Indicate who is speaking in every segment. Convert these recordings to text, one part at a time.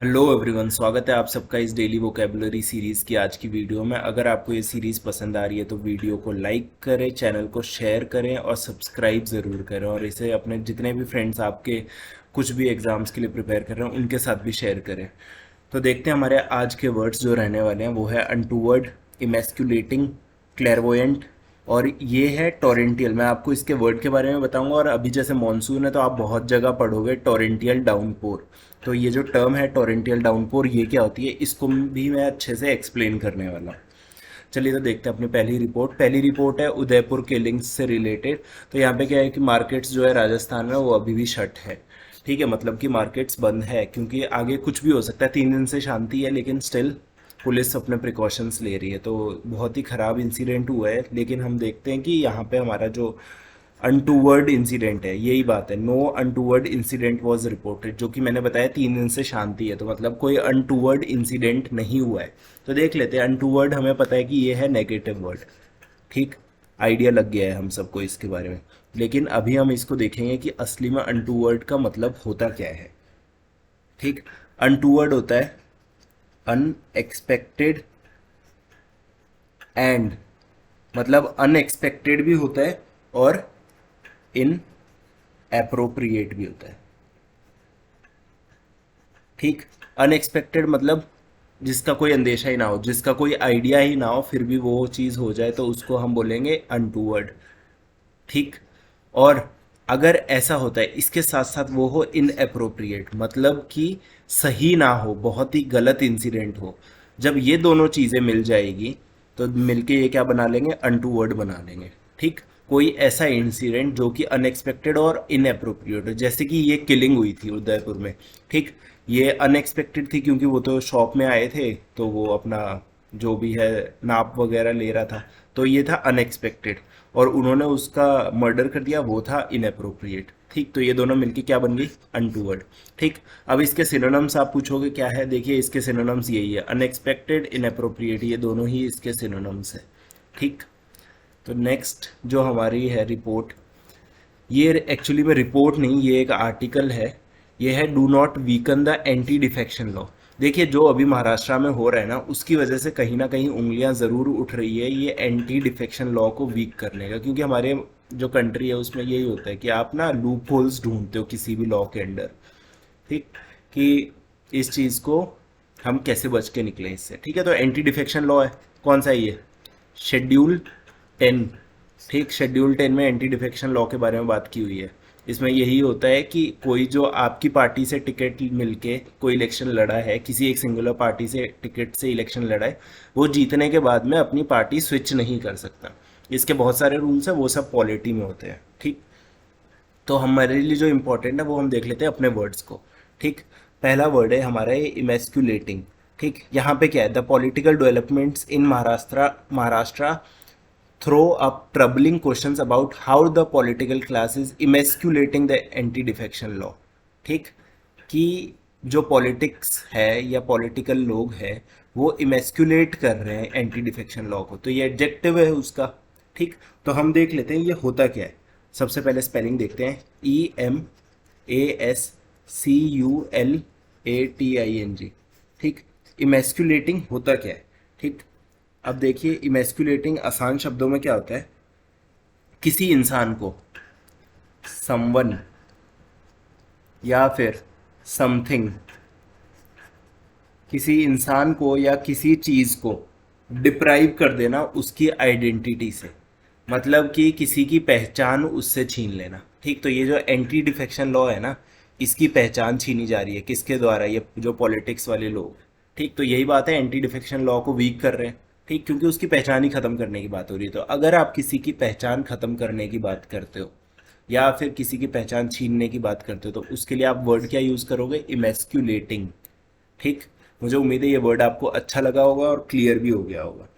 Speaker 1: Hello everyone, स्वागत है आप सबका इस डेली वोकेबुलरी सीरीज़ की आज की वीडियो में। अगर आपको ये सीरीज़ पसंद आ रही है तो वीडियो को लाइक करें, चैनल को शेयर करें और सब्सक्राइब ज़रूर करें, और इसे अपने जितने भी फ्रेंड्स आपके कुछ भी एग्ज़ाम्स के लिए प्रिपेयर कर रहे हैं उनके साथ भी शेयर करें। तो देखते हैं हमारे आज के वर्ड्स जो रहने वाले हैं, वो है अनटूवर्ड, इमेस्कुलेटिंग, क्लेरवोयंट और ये है टोरेंटियल। मैं आपको इसके वर्ड के बारे में बताऊंगा। और अभी जैसे मॉनसून है तो आप बहुत जगह पढ़ोगे टोरेंटियल डाउनपोर। तो ये जो टर्म है टोरेंटियल डाउनपोर, ये क्या होती है, इसको भी मैं अच्छे से एक्सप्लेन करने वाला हूँ। चलिए तो देखते हैं अपनी पहली रिपोर्ट है उदयपुर किलिंग्स से रिलेटेड। तो यहाँ पे क्या है कि मार्केट्स जो है राजस्थान में वो अभी भी शट है। ठीक है, मतलब कि मार्केट्स बंद है क्योंकि आगे कुछ भी हो सकता है। 3 दिन से शांति है लेकिन स्टिल पुलिस अपने प्रिकॉशंस ले रही है। तो बहुत ही ख़राब इंसिडेंट हुआ है, लेकिन हम देखते हैं कि यहाँ पे हमारा जो अनटूवर्ड इंसिडेंट है, यही बात है, no untoward incident was reported. जो कि मैंने बताया 3 दिन से शांति है, तो मतलब कोई अनटूवर्ड इंसिडेंट नहीं हुआ है। तो देख लेते हैं। अनटूवर्ड हमें पता है कि ये है नेगेटिव वर्ड। ठीक, आइडिया लग गया है हम सबको इसके बारे में। लेकिन अभी हम इसको देखेंगे कि असली में अनटूवर्ड का मतलब होता क्या है। ठीक, अनटूवर्ड होता है अनएक्सपेक्टेड एंड, मतलब अनएक्सपेक्टेड भी होता है और इन अप्रोप्रिएट भी होता है। ठीक, अनएक्सपेक्टेड मतलब जिसका कोई अंदेशा ही ना हो, जिसका कोई आइडिया ही ना हो, फिर भी वो चीज़ हो जाए तो उसको हम बोलेंगे अनटूवर्ड। ठीक, और अगर ऐसा होता है इसके साथ साथ वो हो इन अप्रोप्रिएट, मतलब कि सही ना हो, बहुत ही गलत इंसिडेंट हो। जब ये दोनों चीज़ें मिल जाएगी तो मिलके ये क्या बना लेंगे, अनटूवर्ड बना लेंगे। ठीक, कोई ऐसा इंसिडेंट जो कि अनएक्सपेक्टेड और इनअप्रोप्रिएट हो, जैसे कि ये किलिंग हुई थी उदयपुर में। ठीक, ये अनएक्सपेक्टेड थी क्योंकि वो तो शॉप में आए थे, तो वो अपना जो भी है नाप वगैरह ले रहा था, तो ये था अनएक्सपेक्टेड। और उन्होंने उसका मर्डर कर दिया, वो था इनअप्रोप्रिएट। ठीक, तो ये दोनों मिलके क्या बन गई, अनटूवर्ड। ठीक, अब इसके सिनोनिम्स आप पूछोगे क्या है, देखिए इसके सिनोनिम्स यही है, अनएक्सपेक्टेड, इनअप्रोप्रिएट, ये दोनों ही इसके सिनोनिम्स है। ठीक, तो नेक्स्ट जो हमारी है रिपोर्ट, ये एक्चुअली में रिपोर्ट नहीं, ये एक आर्टिकल है। ये है do not weaken the anti defection law. देखिए जो अभी महाराष्ट्र में हो रहा है ना, उसकी वजह से कहीं ना कहीं उंगलियां ज़रूर उठ रही है ये एंटी डिफेक्शन लॉ को वीक करने का। क्योंकि हमारे जो कंट्री है उसमें यही होता है कि आप ना लूप होल्स ढूंढते हो किसी भी लॉ के अंडर। ठीक, कि इस चीज़ को हम कैसे बच के निकलें इससे। ठीक है, तो एंटी डिफेक्शन लॉ है, कौन सा है ये, शेड्यूल 10। ठीक, शेड्यूल 10 में एंटी डिफेक्शन लॉ के बारे में बात की हुई है। इसमें यही होता है कि कोई जो आपकी पार्टी से टिकट मिलके कोई इलेक्शन लड़ा है, किसी एक सिंगुलर पार्टी से टिकट से इलेक्शन लड़ा है, वो जीतने के बाद में अपनी पार्टी स्विच नहीं कर सकता। इसके बहुत सारे रूल्स हैं, वो सब पॉलिटी में होते हैं। ठीक, तो हमारे लिए जो इम्पोर्टेंट है वो हम देख लेते हैं अपने वर्ड्स को। ठीक, पहला वर्ड है हमारा ये इमेस्क्यूलेटिंग। ठीक, यहाँ पे क्या है, the political developments in Maharashtra throw up troubling questions about how the political class is emasculating the anti defection law। ठीक, कि जो पॉलिटिक्स है या पॉलिटिकल लोग हैं वो इमेस्कुलेट कर रहे हैं एंटी डिफेक्शन लॉ को, तो ये एडजेक्टिव है उसका। ठीक, तो हम देख लेते हैं ये होता क्या है। सबसे पहले स्पेलिंग देखते हैं, EMASCULATING। ठीक, इमेस्कुलेटिंग होता क्या है। ठीक, अब देखिए इमेस्कुलेटिंग आसान शब्दों में क्या होता है, किसी इंसान को, समवन या फिर समथिंग, किसी इंसान को या किसी चीज को डिप्राइव कर देना उसकी आइडेंटिटी से, मतलब कि किसी की पहचान उससे छीन लेना। ठीक, तो ये जो एंटी डिफेक्शन लॉ है ना, इसकी पहचान छीनी जा रही है किसके द्वारा, ये जो पॉलिटिक्स वाले लोग। ठीक, तो यही बात है, एंटी डिफेक्शन लॉ को वीक कर रहे हैं। ठीक, क्योंकि उसकी पहचान ही खत्म करने की बात हो रही है। तो अगर आप किसी की पहचान खत्म करने की बात करते हो या फिर किसी की पहचान छीनने की बात करते हो, तो उसके लिए आप वर्ड क्या यूज करोगे, इमेस्क्यूलेटिंग। ठीक, मुझे उम्मीद है ये वर्ड आपको अच्छा लगा होगा और क्लियर भी हो गया होगा।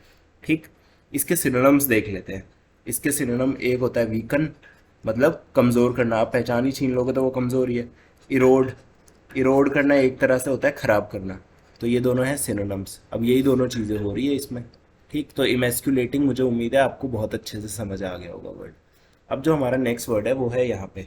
Speaker 1: ठीक, इसके सिनोनिम्स देख लेते हैं। इसके सिनोनिम एक होता है वीकन, मतलब कमज़ोर करना, आप पहचान ही छीन लोगे तो वो कमज़ोर ही है। इरोड, इरोड करना एक तरह से होता है ख़राब करना। तो ये दोनों हैं सिनोनिम्स। अब यही दोनों चीज़ें हो रही है इसमें। ठीक, तो इमेस्कुलेटिंग मुझे उम्मीद है आपको बहुत अच्छे से समझ आ गया होगा वर्ड। अब जो हमारा नेक्स्ट वर्ड है वो है यहाँ पे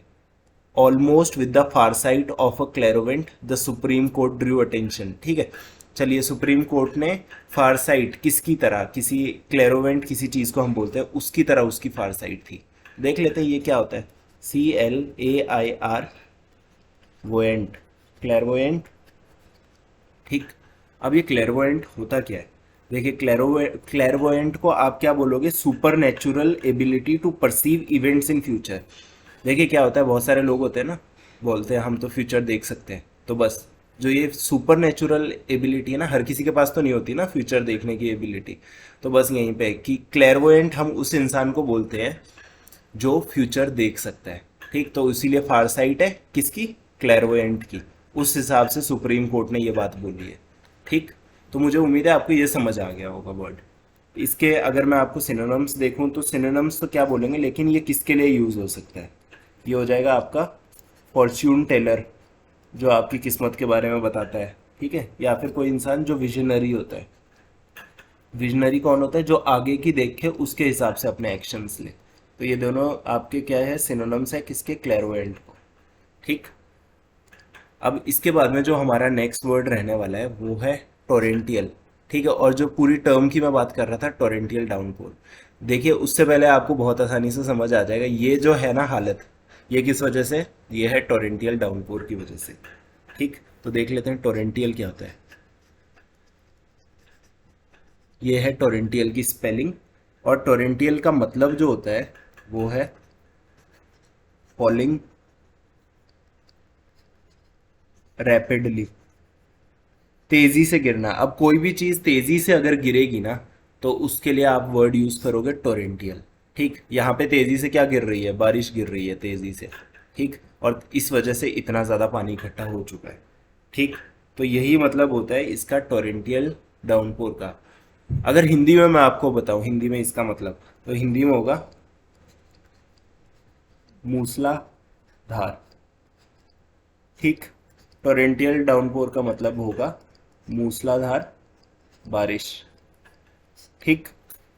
Speaker 1: almost with the far side of a clairvoyant the Supreme Court drew attention. ठीक है, चलिए सुप्रीम कोर्ट ने फार साइड किसकी तरह, किसी क्लैरोवेंट किसी चीज़ को हम बोलते हैं उसकी तरह उसकी फार साइड थी। देख लेते हैं ये क्या होता है। CLAIR वोएंट, क्लैरवोएंट। ठीक, अब ये क्लैरवोएंट होता क्या है। देखिए क्लैरवोएंट को आप क्या बोलोगे, supernatural ability to perceive events in future. देखिए क्या होता है, बहुत सारे लोग होते हैं ना, बोलते हैं हम तो फ्यूचर देख सकते हैं। तो बस जो ये सुपर नेचुरल एबिलिटी है ना, हर किसी के पास तो नहीं होती ना फ्यूचर देखने की एबिलिटी। तो बस यहीं पे कि क्लैरवोएंट हम उस इंसान को बोलते हैं जो फ्यूचर देख सकता है। ठीक, तो इसीलिए फार साइट है किसकी, क्लैरवोएंट की। उस हिसाब से सुप्रीम कोर्ट ने ये बात बोली है। ठीक, तो मुझे उम्मीद है आपको ये समझ आ गया होगा वर्ड। इसके अगर मैं आपको सिनोनिम्स देखूं तो सिनोनिम्स तो क्या बोलेंगे, लेकिन ये किसके लिए यूज़ हो सकता है। ये हो जाएगा आपका फॉर्च्यून टेलर, जो आपकी किस्मत के बारे में बताता है। ठीक है, या फिर कोई इंसान जो विजनरी होता है। विजनरी कौन होता है, जो आगे की देख के उसके हिसाब से अपने एक्शंस ले। तो ये दोनों आपके क्या है, सिनोनिम्स है किसके, क्लैरवोएंट को। ठीक, अब इसके बाद में जो हमारा नेक्स्ट वर्ड रहने वाला है वो है टोरेंटियल। ठीक है, और जो पूरी टर्म की मैं बात कर रहा था टोरेंटियल डाउनपोर, देखिए उससे पहले आपको बहुत आसानी से समझ आ जाएगा ये जो है ना हालत, ये किस वजह से, ये है टोरेंटियल डाउनपोर की वजह से। ठीक, तो देख लेते हैं टोरेंटियल क्या होता है। ये है टोरेंटियल की स्पेलिंग, और टोरेंटियल का मतलब जो होता है वो है फॉलिंग रैपिडली, तेजी से गिरना। अब कोई भी चीज तेजी से अगर गिरेगी ना, तो उसके लिए आप वर्ड यूज करोगे टोरेंटियल। ठीक, यहाँ पे तेजी से क्या गिर रही है, बारिश गिर रही है तेजी से। ठीक, और इस वजह से इतना ज्यादा पानी इकट्ठा हो चुका है। ठीक, तो यही मतलब होता है इसका टोरेंटियल डाउनपोर का। अगर हिंदी में मैं आपको बताऊं, हिंदी में इसका मतलब, तो हिंदी में होगा मूसलाधार। ठीक, टोरेंटियल डाउनपोर का मतलब होगा मूसलाधार बारिश। ठीक,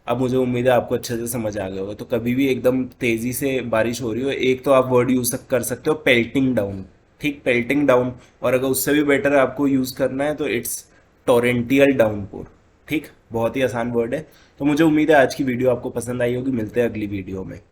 Speaker 1: अब मुझे उम्मीद है आपको अच्छे से समझ आ गया होगा। तो कभी भी एकदम तेजी से बारिश हो रही हो, एक तो आप वर्ड यूज कर सकते हो पेल्टिंग डाउन। ठीक, पेल्टिंग डाउन, और अगर उससे भी बेटर आपको यूज करना है तो इट्स टोरेंटियल डाउनपोर। ठीक, बहुत ही आसान वर्ड है। तो मुझे उम्मीद है आज की वीडियो आपको पसंद आई होगी। मिलते हैं अगली वीडियो में।